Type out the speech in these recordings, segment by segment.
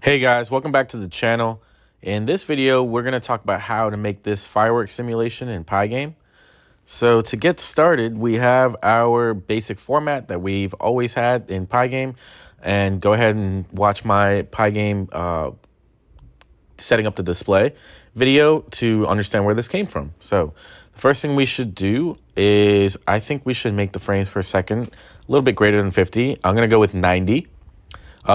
Hey guys, welcome back to the channel. In this video, we're going to talk about how to make this firework simulation in PyGame. So to get started, we have our basic format that we've always had in PyGame. And go ahead and watch my PyGame setting up the display video to understand where this came from. So the first thing we should do is I think we should make the frames per second a little bit greater than 50. I'm going to go with 90.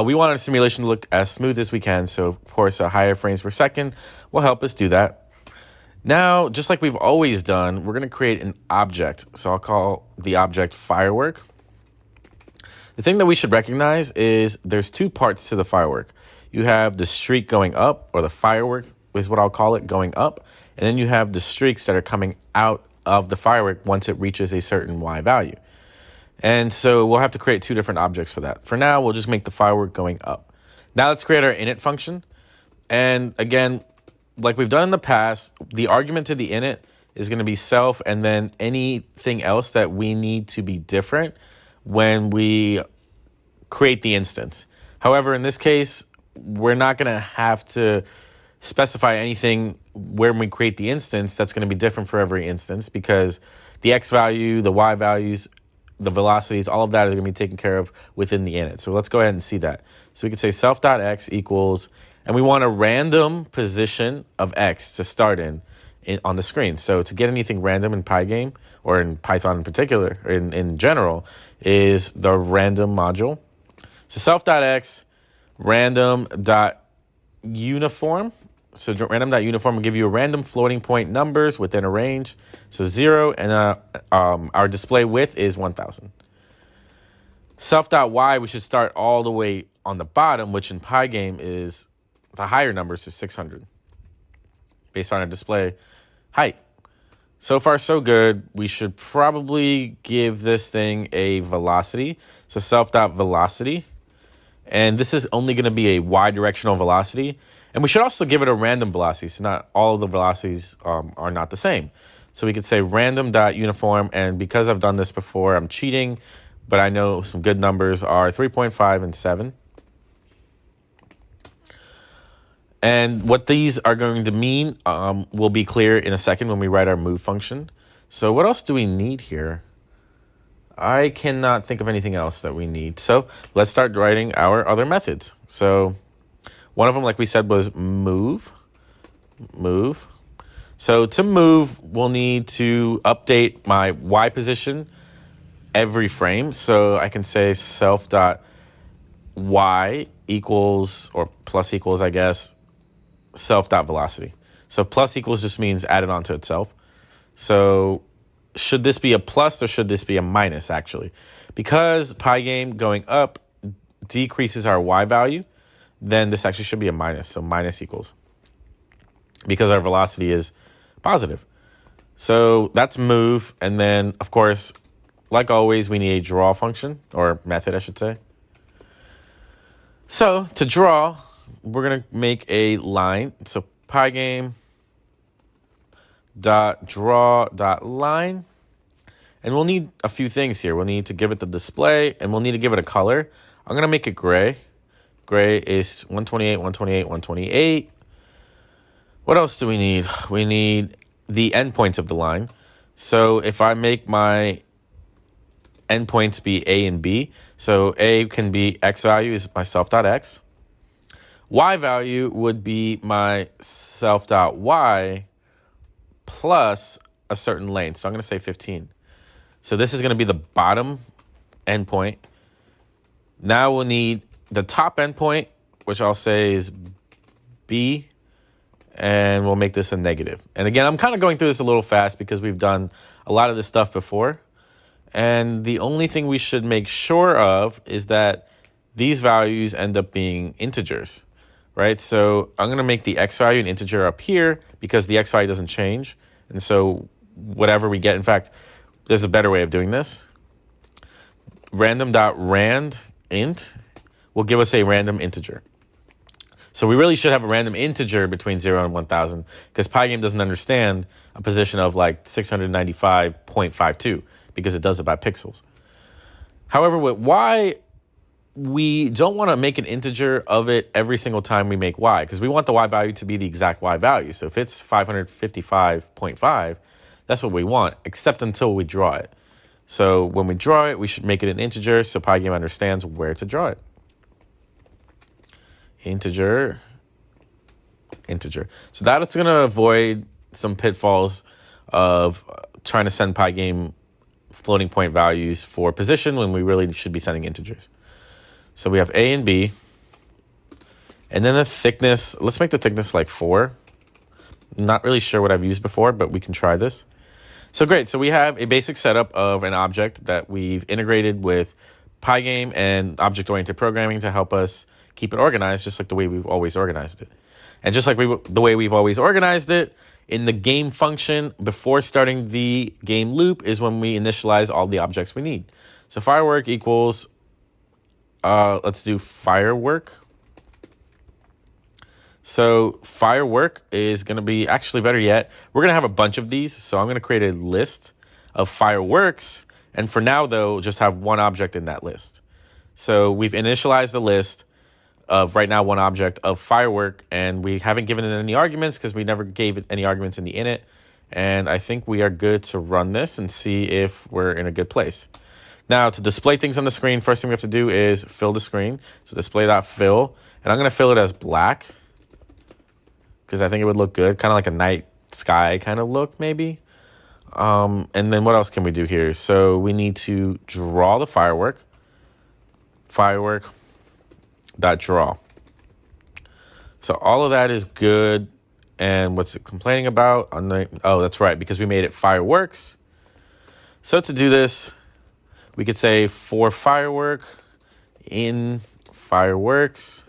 We want our simulation to look as smooth as we can, so of course a higher frames per second will help us do that. Now, just like we've always done, we're going to create an object. So I'll call the object Firework. The thing that we should recognize is there's two parts to the firework. You have the streak going up, or the firework is what I'll call it, going up, and then you have the streaks that are coming out of the firework once it reaches a certain Y value. And so we'll have to create two different objects for that. For now, we'll just make the firework going up. Now let's create our init function. And again, like we've done in the past, the argument to the init is going to be self and then anything else that we need to be different when we create the instance. However, in this case, we're not going to have to specify anything when we create the instance that's going to be different for every instance, because the X value, the Y values, the velocities, all of that is going to be taken care of within the init. So let's go ahead and see that. So we can say self.x equals, and we want a random position of x to start in on the screen. So to get anything random in PyGame, or in Python in particular, or in general, is the random module. So self.x random.uniform. So random.uniform will give you a random floating point numbers within a range. So 0, and our display width is 1000. Self.y, we should start all the way on the bottom, which in PyGame is the higher numbers, so 600, based on our display height. So far, so good. We should probably give this thing a velocity. So self.velocity. And this is only going to be a y-directional velocity. And we should also give it a random velocity, so not all of the velocities are not the same. So we could say random.uniform, and because I've done this before, I'm cheating, but I know some good numbers are 3.5 and 7. And what these are going to mean will be clear in a second when we write our move function. So what else do we need here? I cannot think of anything else that we need. So let's start writing our other methods. So one of them, like we said, was move. So to move, we'll need to update my Y position every frame. So I can say self.y equals, or plus equals, I guess, self.velocity. So plus equals just means add it onto itself. So should this be a plus or should this be a minus, actually? Because PyGame going up decreases our Y value, then this actually should be a minus. So minus equals, because our velocity is positive. So that's move. And then, of course, like always, we need a draw function, or method, I should say. So to draw, we're going to make a line. So PyGame .draw.line. And we'll need a few things here. We'll need to give it the display, and we'll need to give it a color. I'm going to make it gray. Gray is 128, 128, 128. What else do we need? We need the endpoints of the line. So if I make my endpoints be A and B, so A can be X value is my self.x. Y value would be my self.y plus a certain length. So I'm going to say 15. So this is going to be the bottom endpoint. Now we'll need the top endpoint, which I'll say is B, and we'll make this a negative. And again, I'm kind of going through this a little fast because we've done a lot of this stuff before. And the only thing we should make sure of is that these values end up being integers, right? So I'm going to make the X value an integer up here because the X value doesn't change. And so whatever we get, in fact, there's a better way of doing this. Random.randInt will give us a random integer. So we really should have a random integer between 0 and 1000, because PyGame doesn't understand a position of like 695.52 because it does it by pixels. However, with Y, we don't want to make an integer of it every single time we make y, because we want the y value to be the exact y value. So if it's 555.5, that's what we want, except until we draw it. So when we draw it, we should make it an integer so PyGame understands where to draw it. Integer. So that's going to avoid some pitfalls of trying to send PyGame floating point values for position when we really should be sending integers. So we have A and B. And then the thickness, let's make the thickness like 4. Not really sure what I've used before, but we can try this. So great. So we have a basic setup of an object that we've integrated with PyGame and object-oriented programming to help us keep it organized, just like the way we've always organized it. And just like the way we've always organized it, in the game function, before starting the game loop is when we initialize all the objects we need. So firework equals, let's do firework. So firework is going to be, actually better yet, we're going to have a bunch of these. So I'm going to create a list of fireworks. And for now, though, just have one object in that list. So we've initialized the list of right now one object of firework, and we haven't given it any arguments because we never gave it any arguments in the init. And I think we are good to run this and see if we're in a good place. Now, to display things on the screen, first thing we have to do is fill the screen. So display.fill, and I'm going to fill it as black because I think it would look good, kind of like a night sky kind of look maybe. And then what else can we do here? So we need to draw the firework. Firework.draw. So all of that is good. And what's it complaining about? Oh, that's right, because we made it fireworks. So to do this, we could say for firework in fireworks.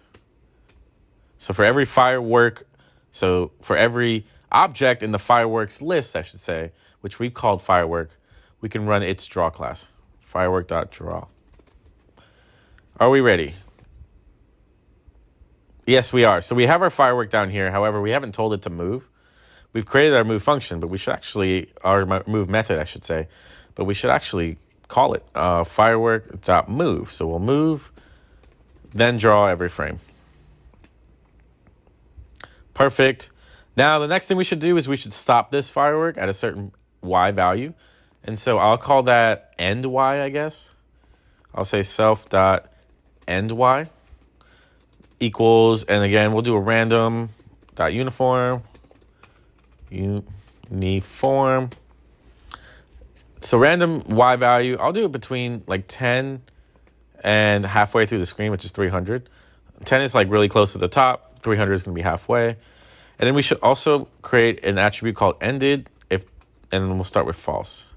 So for every firework, so for every object in the fireworks list, I should say, which we called firework, we can run its draw class, firework.draw. Are we ready? Yes, we are. So we have our firework down here. However, we haven't told it to move. We've created our move function, but we should actually, our move method, I should say, but we should actually call it firework.move. So we'll move, then draw every frame. Perfect. Now, the next thing we should do is we should stop this firework at a certain y value. And so I'll call that end y, I guess. I'll say self.endY equals, and again, we'll do a random.uniform. Uniform. So random y value, I'll do it between like 10 and halfway through the screen, which is 300. 10 is like really close to the top. 300 is going to be halfway. And then we should also create an attribute called ended, and then we'll start with false.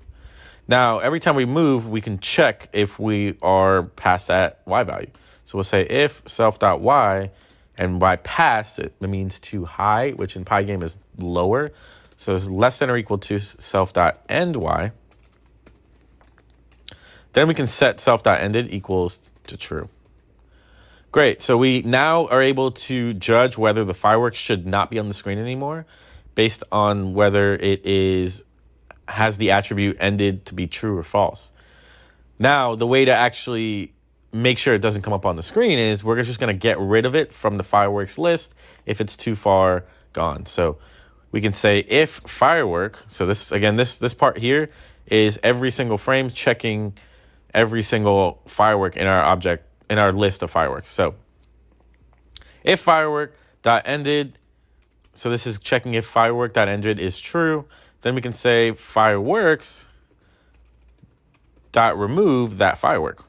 Now, every time we move, we can check if we are past that y value. So we'll say if self.y, and by past, it means too high, which in PyGame is lower. So it's less than or equal to self.endY. Then we can set self.ended equals to true. Great. So we now are able to judge whether the fireworks should not be on the screen anymore based on whether it has the attribute ended to be true or false. Now, the way to actually make sure it doesn't come up on the screen is we're just going to get rid of it from the fireworks list if it's too far gone. So we can say if firework, so this, again, this part here is every single frame checking every single firework in our object, in our list of fireworks. So if firework.ended, so this is checking if firework.ended is true, then we can say fireworks.remove that firework.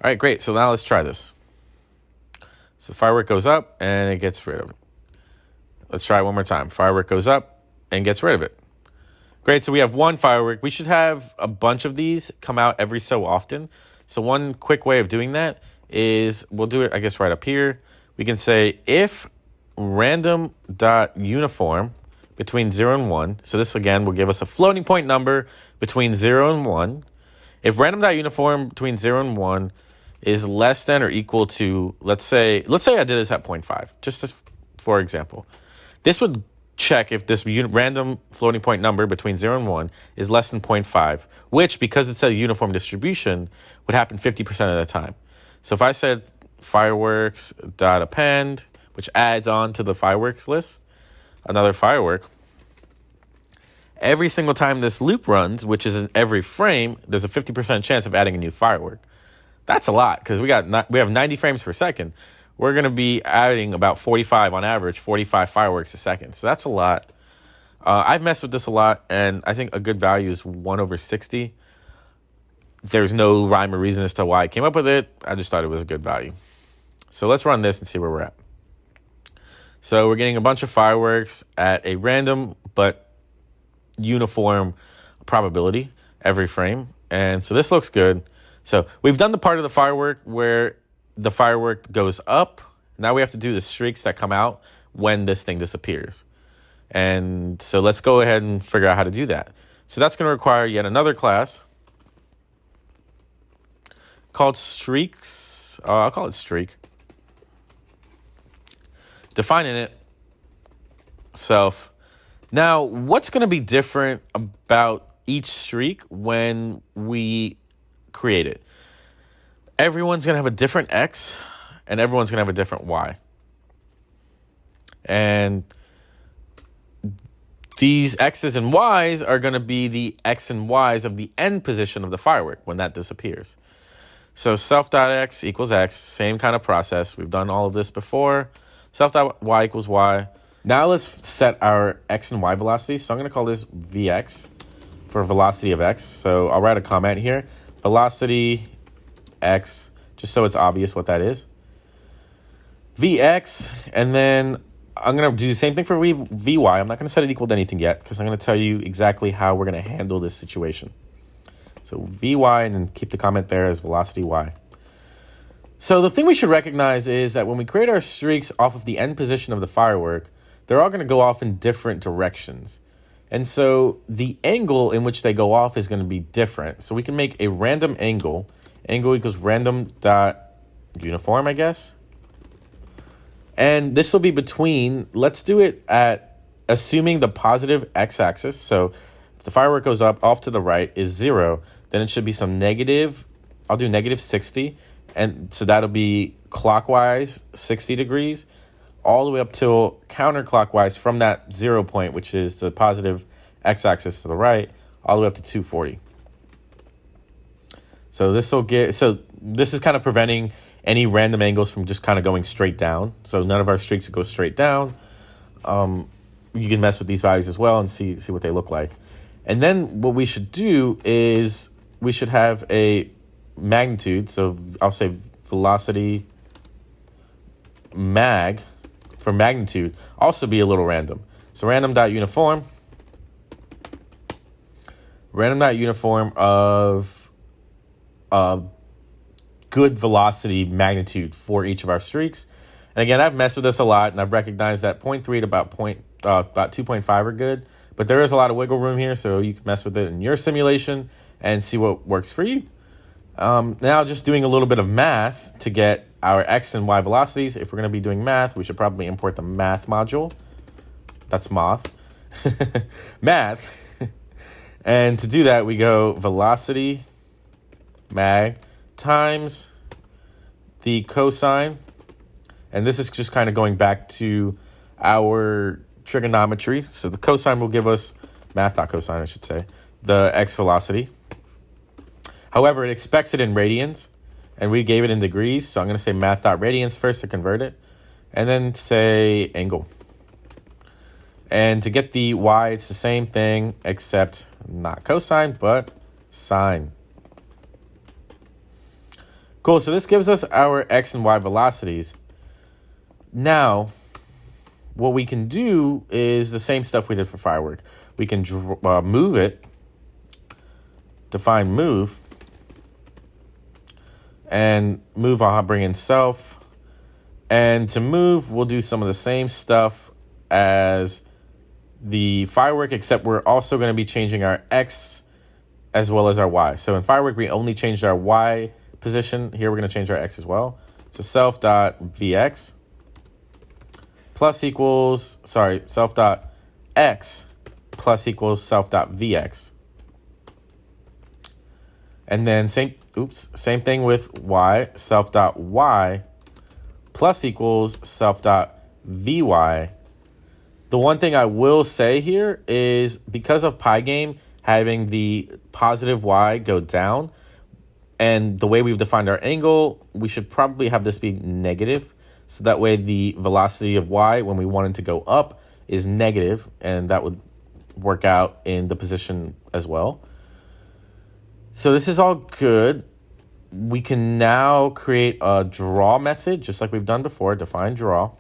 All right, great. So now let's try this. So the firework goes up and it gets rid of it. Let's try it one more time. Firework goes up and gets rid of it. Great. So we have one firework. We should have a bunch of these come out every so often. So one quick way of doing that is we'll do it, I guess, right up here. We can say if random.uniform between 0 and 1. So this, again, will give us a floating point number between 0 and 1. If random.uniform between 0 and 1 is less than or equal to, let's say I did this at 0.5, just for example. This would check if this random floating point number between 0 and 1 is less than 0.5, which, because it's a uniform distribution, would happen 50% of the time. So if I said fireworks.append, which adds on to the fireworks list, another firework, every single time this loop runs, which is in every frame, there's a 50% chance of adding a new firework. That's a lot, because we have 90 frames per second. We're going to be adding about 45 on average, 45 fireworks a second. So that's a lot. I've messed with this a lot, and I think a good value is 1/60. There's no rhyme or reason as to why I came up with it. I just thought it was a good value. So let's run this and see where we're at. So we're getting a bunch of fireworks at a random but uniform probability every frame. And so this looks good. So we've done the part of the firework where the firework goes up. Now we have to do the streaks that come out when this thing disappears. And so let's go ahead and figure out how to do that. So that's going to require yet another class called streaks. I'll call it streak. Defining it self. Now, what's going to be different about each streak when we create it? Everyone's going to have a different X, and everyone's going to have a different Y. And these X's and Y's are going to be the X and Y's of the end position of the firework when that disappears. So self.x equals X, same kind of process. We've done all of this before. Self.y equals Y. Now let's set our X and Y velocities. So I'm going to call this Vx for velocity of X. So I'll write a comment here. Velocity X, just so it's obvious what that is. Vx, and then I'm going to do the same thing for Vy. I'm not going to set it equal to anything yet because I'm going to tell you exactly how we're going to handle this situation. So Vy, and then keep the comment there as velocity Y. So the thing we should recognize is that when we create our streaks off of the end position of the firework, they're all going to go off in different directions. And so the angle in which they go off is going to be different. So we can make a random angle. Angle equals random dot uniform, I guess. And this will be between, let's do it at assuming the positive x-axis. So if the firework goes up off to the right is 0, then it should be some negative, I'll do negative 60. And so that'll be clockwise 60 degrees all the way up till counterclockwise from that 0 point, which is the positive x-axis to the right, all the way up to 240. So this is kind of preventing any random angles from just kind of going straight down. So none of our streaks go straight down. You can mess with these values as well and see what they look like. And then what we should do is we should have a magnitude. So I'll say velocity mag for magnitude also be a little random. So random.uniform of good velocity magnitude for each of our streaks. And again, I've messed with this a lot, and I've recognized that 0.3 to about 2.5 are good, but there is a lot of wiggle room here, so you can mess with it in your simulation and see what works for you. Now just doing a little bit of math to get our X and Y velocities. If we're going to be doing math, we should probably import the math module. That's moth. Math. And to do that, we go velocity mag times the cosine. And this is just kind of going back to our trigonometry. So the cosine will give us, math.cosine, I should say, the X velocity. However, it expects it in radians, and we gave it in degrees. So I'm going to say math.radians first to convert it, and then say angle. And to get the Y, it's the same thing, except not cosine, but sine. Cool, so this gives us our X and Y velocities. Now, what we can do is the same stuff we did for firework. We can move it, define move, and move, I'll bring in self. And to move, we'll do some of the same stuff as the firework, except we're also going to be changing our X as well as our Y. So in firework, we only changed our Y position. Here, we're going to change our X as well. So self.vx plus equals, self dot x plus equals self.vx. And then same thing with y, self.y plus equals self.vy. The one thing I will say here is because of PyGame having the positive y go down, and the way we've defined our angle, we should probably have this be negative. So that way the velocity of y when we want it to go up is negative, and that would work out in the position as well. So this is all good. We can now create a draw method, just like we've done before. Define draw.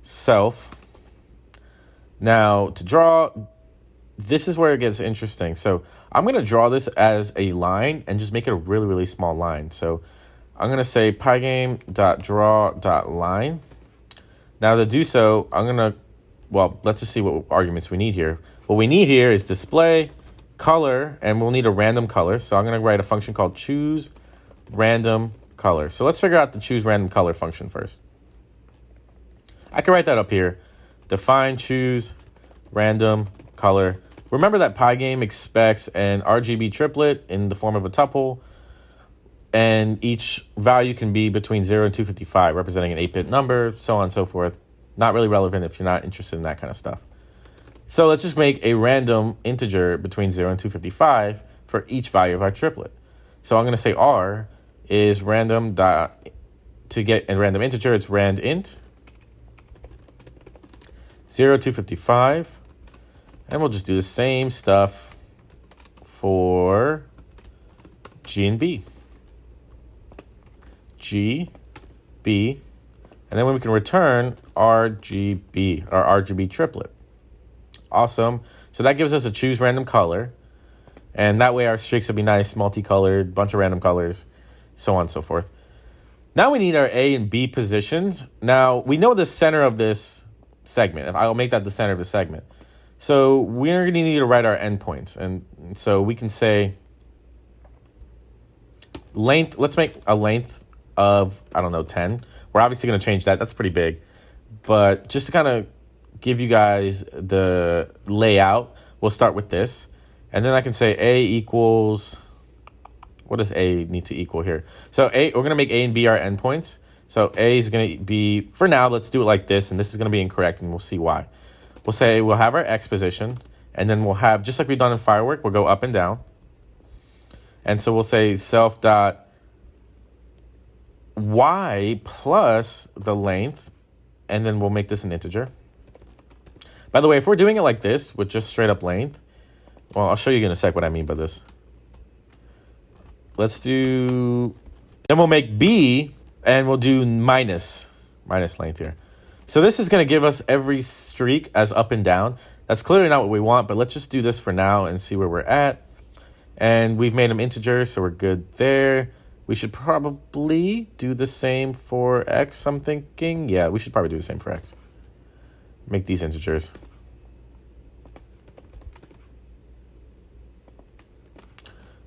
Self. Now to draw, this is where it gets interesting. So I'm going to draw this as a line and just make it a really, really small line. So I'm going to say pygame.draw.line. Now to do so, I'm going to, well, let's just see what arguments we need here. What we need here is display, color, and we'll need a random color. So I'm going to write a function called choose random color. So let's figure out the choose random color function first. I can write that up here. Define choose random color. Remember that PyGame expects an RGB triplet in the form of a tuple, and each value can be between 0 and 255, representing an 8-bit number, so on and so forth. Not really relevant if you're not interested in that kind of stuff. So let's just make a random integer between 0 and 255 for each value of our triplet. So I'm going to say R is random dot, to get a random integer, it's rand int 0 to 55. And we'll just do the same stuff for G and B. G, B, and then we can return RGB, our RGB triplet. Awesome. So that gives us a choose random color. And that way our streaks will be nice, multicolored, bunch of random colors, so on and so forth. Now we need our A and B positions. Now we know the center of this segment. I'll make that the center of the segment. So we're going to need to write our endpoints. And so we can say length. Let's make a length of, I don't know, 10. We're obviously going to change that. That's pretty big. But just to kind of give you guys the layout, we'll start with this. And then I can say A equals, what does A need to equal here? So A, we're going to make A and B our endpoints. So A is going to be, for now, let's do it like this. And this is going to be incorrect, and we'll see why. We'll say we'll have our X position, and then we'll have, just like we've done in Firework, we'll go up and down. And so we'll say self dot Y plus the length, and then we'll make this an integer. By the way, if we're doing it like this with just straight up length, well, I'll show you in a sec what I mean by this. Let's do, then we'll make B, and we'll do minus length here. So this is going to give us every streak as up and down. That's clearly not what we want, but let's just do this for now and see where we're at. And we've made them integers, so we're good there. We should probably do the same for X, I'm thinking. Yeah, we should probably do the same for X. Make these integers.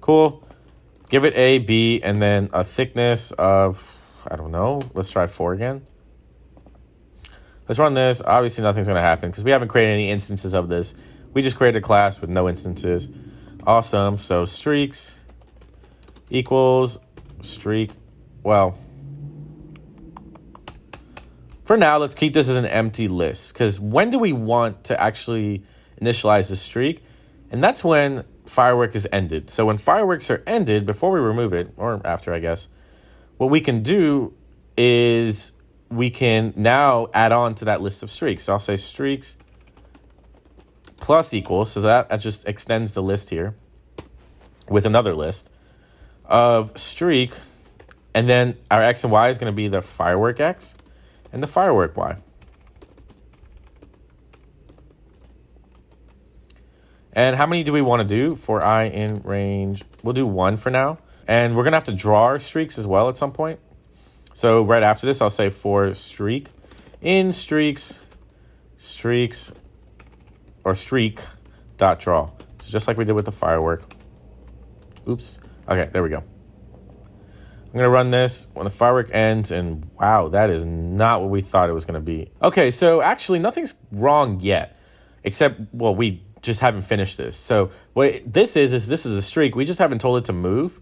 Cool. Give it A, B, and then a thickness of, I don't know, let's try 4 again. Let's run this. Obviously, nothing's going to happen because we haven't created any instances of this. We just created a class with no instances. Awesome. So streaks equals streak. Well, for now, let's keep this as an empty list, because when do we want to actually initialize the streak? And that's when Firework is ended. So when fireworks are ended, before we remove it, or after, I guess, what we can do is we can now add on to that list of streaks. So I'll say streaks plus equals, so that just extends the list here with another list of streak, and then our X and Y is going to be the Firework X and the Firework Y. And how many do we want to do for I in range? We'll do 1 for now. And we're going to have to draw our streaks as well at some point. So right after this, I'll say for streak in streaks, or streak dot draw. So just like we did with the Firework. Oops. Okay, there we go. I'm going to run this when the firework ends, and wow, that is not what we thought it was going to be. Okay, so actually nothing's wrong yet, except, well, we just haven't finished this. So what this is this is a streak. We just haven't told it to move.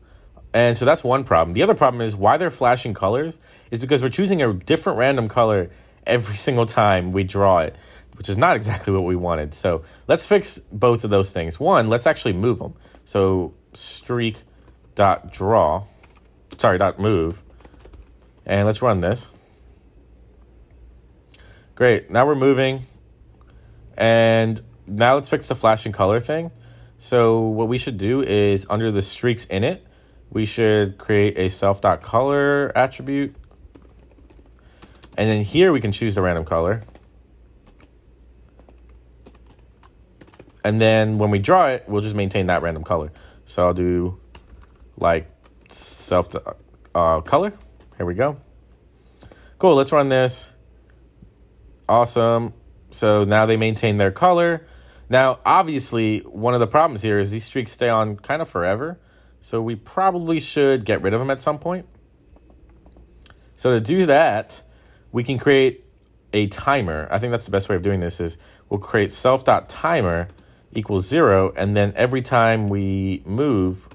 And so that's one problem. The other problem is why they're flashing colors is because we're choosing a different random color every single time we draw it, which is not exactly what we wanted. So let's fix both of those things. One, let's actually move them. So dot move, and let's run this. Great, now we're moving, and now let's fix the flashing color thing. So what we should do is under the streaks in it, we should create a self.color attribute. And then here we can choose the random color. And then when we draw it, we'll just maintain that random color. So I'll do like self.color. Here we go. Cool, let's run this. Awesome. So now they maintain their color. Now, obviously, one of the problems here is these streaks stay on kind of forever. So we probably should get rid of them at some point. So to do that, we can create a timer. I think that's the best way of doing this is we'll create self.timer equals 0. And then every time we move,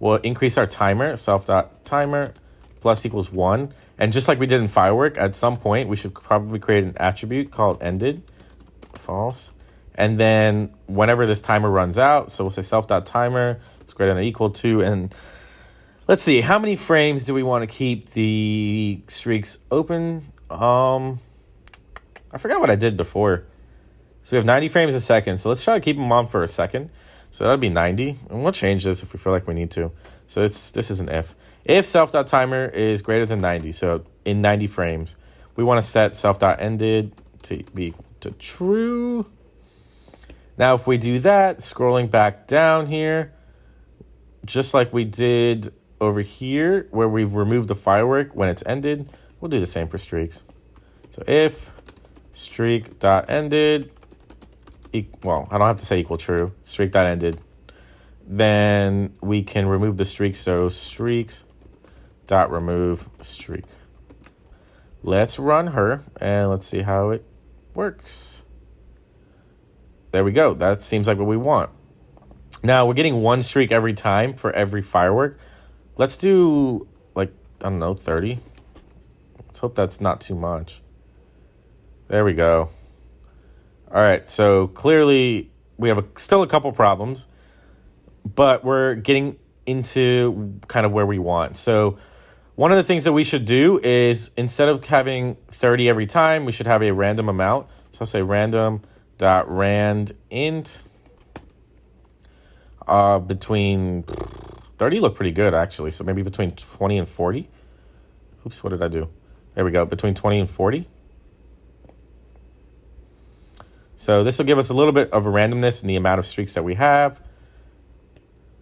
we'll increase our timer, self.timer plus equals 1. And just like we did in Firework, at some point, we should probably create an attribute called ended, false. And then whenever this timer runs out, so we'll say self.timer is greater than or equal to, and let's see, how many frames do we want to keep the streaks open? I forgot what I did before. So we have 90 frames a second. So let's try to keep them on for a second. So that'll be 90. And we'll change this if we feel like we need to. So this is an if. If self.timer is greater than 90, so in 90 frames, we want to set self.ended to be equal to true. Now, if we do that, scrolling back down here, just like we did over here, where we've removed the firework when it's ended, we'll do the same for streaks. So if streak.ended, well, I don't have to say equal true, streak.ended, then we can remove the streak. So streaks.remove streak. Let's run her and let's see how it works. There we go. That seems like what we want. Now we're getting one streak every time for every firework. Let's do like, I don't know, 30. Let's hope that's not too much. There we go. All right, so clearly we have still a couple problems, but we're getting into kind of where we want. So one of the things that we should do is instead of having 30 every time, we should have a random amount. So I'll say random.randint between 30 look pretty good actually. So maybe between 20 and 40. Oops, what did I do? There we go, between 20 and 40. So this will give us a little bit of a randomness in the amount of streaks that we have.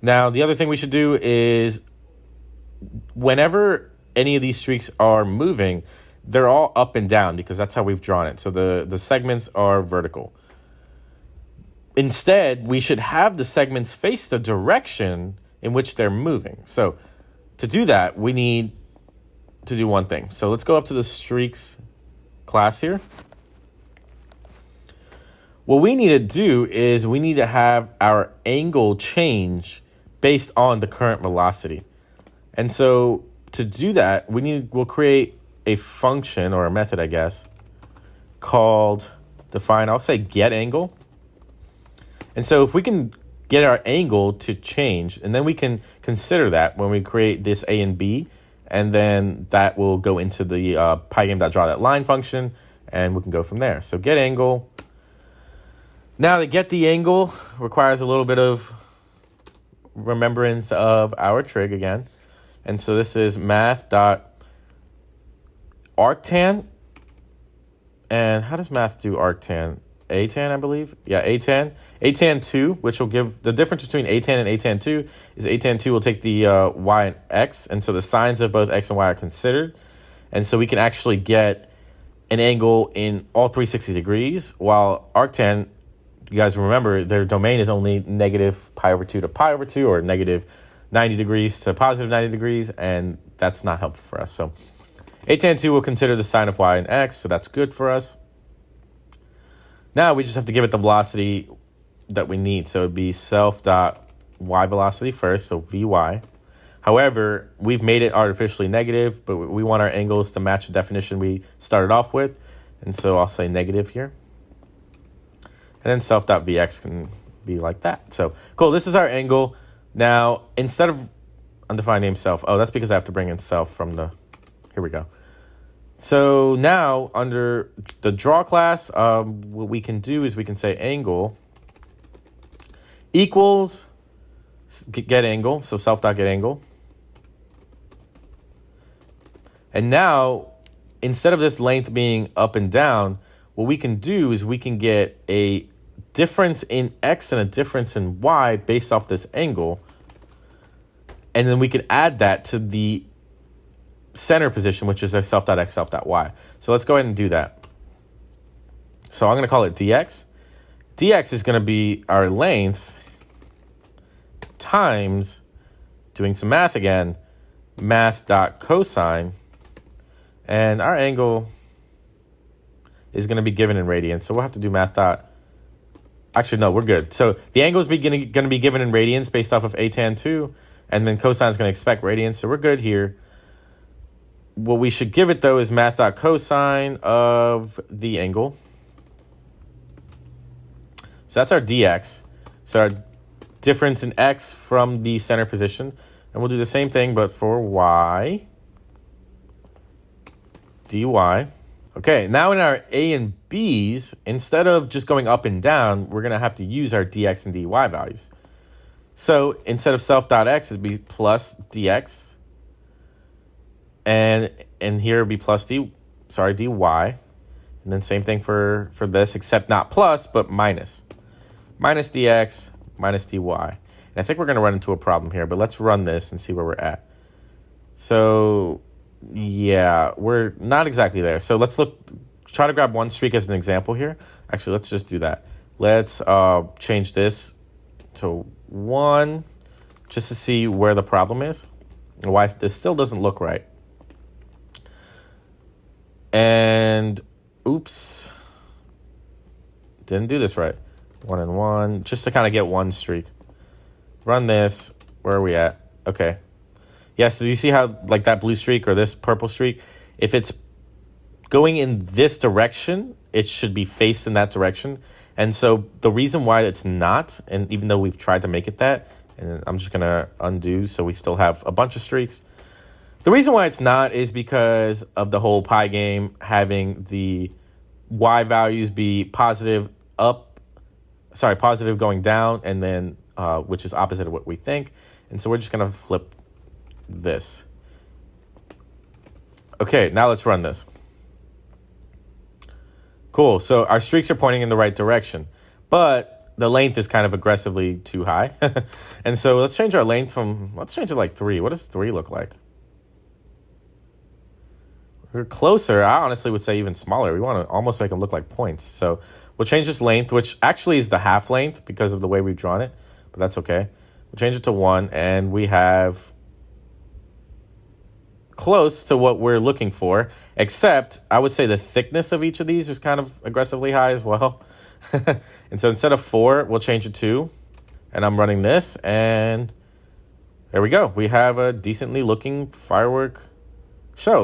Now, the other thing we should do is whenever any of these streaks are moving, they're all up and down because that's how we've drawn it. So the segments are vertical. Instead, we should have the segments face the direction in which they're moving. So to do that, we need to do one thing. So let's go up to the streaks class here. What we need to do is we need to have our angle change based on the current velocity. And so to do that, we'll create a function or a method, I guess, called I'll say get angle. And so if we can get our angle to change, and then we can consider that when we create this A and B, and then that will go into the PyGame.drawThatLine function, and we can go from there. So get angle. Now to get the angle requires a little bit of remembrance of our trig again. And so this is math.arctan. And how does math do arctan? Atan, I believe. Yeah, atan. Atan2, which will give the difference between atan and atan2 is atan2 will take the y and x. And so the signs of both x and y are considered. And so we can actually get an angle in all 360 degrees, while arctan, you guys remember, their domain is only negative pi over 2 to pi over 2, or negative 90 degrees to positive 90 degrees, and that's not helpful for us. So a tan 2 will consider the sine of y and x, so that's good for us. Now we just have to give it the velocity that we need. So it'd be self dot y velocity first, so vy. However, we've made it artificially negative, but we want our angles to match the definition we started off with. And so I'll say negative here. And then self dot vx can be like that. So cool, this is our angle. Now, instead of undefined name self, oh, that's because I have to bring in self from the, here we go. So now under the draw class, what we can do is we can say angle equals get angle. So self dot get angle. And now, instead of this length being up and down, what we can do is we can get a difference in x and a difference in y based off this angle. And then we could add that to the center position, which is our self.x, self.y. So let's go ahead and do that. So I'm going to call it dx. Dx is going to be our length times, doing some math again, math.cosine. And our angle is going to be given in radians. So we'll have to do math dot. Actually, no, we're good. So the angle is going to be given in radians based off of a tan 2. And then cosine is going to expect radians. So we're good here. What we should give it, though, is math dot cosine of the angle. So that's our dx. So our difference in x from the center position. And we'll do the same thing, but for y. dy. Okay, now in our a and b's, instead of just going up and down, we're going to have to use our dx and dy values. So instead of self.x, it'd be plus dx. And here it'd be plus dy. And then same thing for this, except not plus, but minus. Minus dx, minus dy. And I think we're going to run into a problem here, but let's run this and see where we're at. So yeah, we're not exactly there. So let's try to grab one streak as an example here. Actually, let's just do that. Let's change this to 1 just to see where the problem is and why this still doesn't look right. And oops, didn't do this right. 1 and 1, just to kind of get one streak. Run this. Where are we at? Okay. Yeah, so you see how like that blue streak or this purple streak, if it's going in this direction, it should be faced in that direction. And so the reason why it's not, and even though we've tried to make it that, and I'm just going to undo so we still have a bunch of streaks. The reason why it's not is because of the whole PyGame having the y values be positive going down, and then which is opposite of what we think. And so we're just going to flip this. Okay, now let's run this. Cool, so our streaks are pointing in the right direction, but the length is kind of aggressively too high. And so let's change our length let's change it like 3. What does 3 look like? We're closer. I honestly would say even smaller. We want to almost make them look like points. So we'll change this length, which actually is the half length because of the way we've drawn it, but that's okay. We'll change it to 1, and we have close to what we're looking for, except I would say the thickness of each of these is kind of aggressively high as well. And so instead of 4, we'll change it to, and I'm running this, and there we go. We have a decently looking firework show.